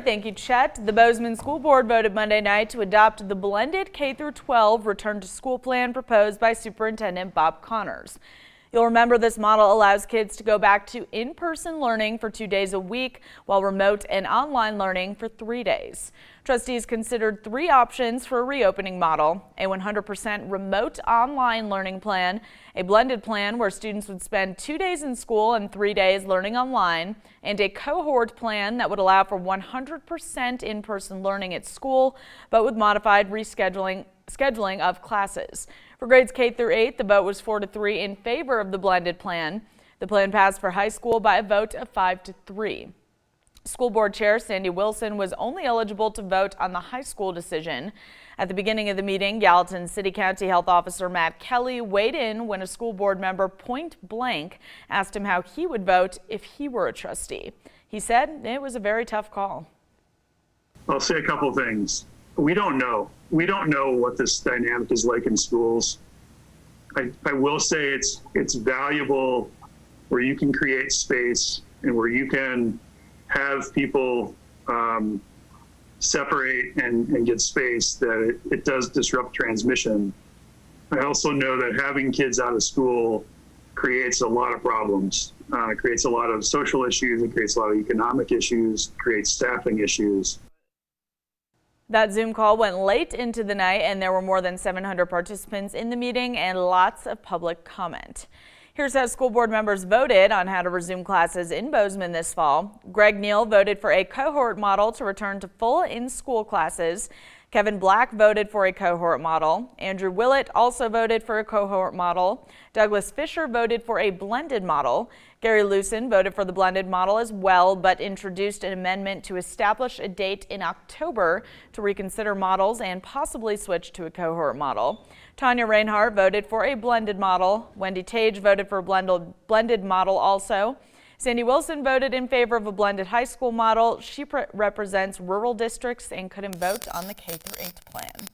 Thank you, Chet. The Bozeman School Board voted Monday night to adopt the blended K-12 return to school plan proposed by Superintendent Bob Connors. You'll remember this model allows kids to go back to in-person learning for 2 days a week, while remote and online learning for 3 days. Trustees considered 3 options for a reopening model: a 100% remote online learning plan, a blended plan where students would spend 2 days in school and 3 days learning online, and a cohort plan that would allow for 100% in-person learning at school, but with modified scheduling of classes. For grades K through 8, the vote was 4-3 in favor of the blended plan. The plan passed for high school by a vote of 5-3. School Board Chair Sandy Wilson was only eligible to vote on the high school decision. At the beginning of the meeting, Gallatin City County Health Officer Matt Kelly weighed in when a school board member point blank asked him how he would vote if he were a trustee. He said it was a very tough call. I'll say a couple of things. We don't know. We don't know what this dynamic is like in schools. I will say it's valuable where you can create space and where you can have people separate and get space, that it does disrupt transmission. I also know that having kids out of school creates a lot of problems. It creates a lot of social issues, it creates a lot of economic issues, creates staffing issues. That Zoom call went late into the night, and there were more than 700 participants in the meeting and lots of public comment. Here's how school board members voted on how to resume classes in Bozeman this fall. Greg Neal voted for a cohort model to return to full in-school classes. Kevin Black voted for a cohort model. Andrew Willett also voted for a cohort model. Douglas Fisher voted for a blended model. Gary Lewson voted for the blended model as well, but introduced an amendment to establish a date in October to reconsider models and possibly switch to a cohort model. Tanya Reinhardt voted for a blended model. Wendy Tage voted for a blended model also. Sandy Wilson voted in favor of a blended high school model. She represents rural districts and couldn't vote on the K-8 plan.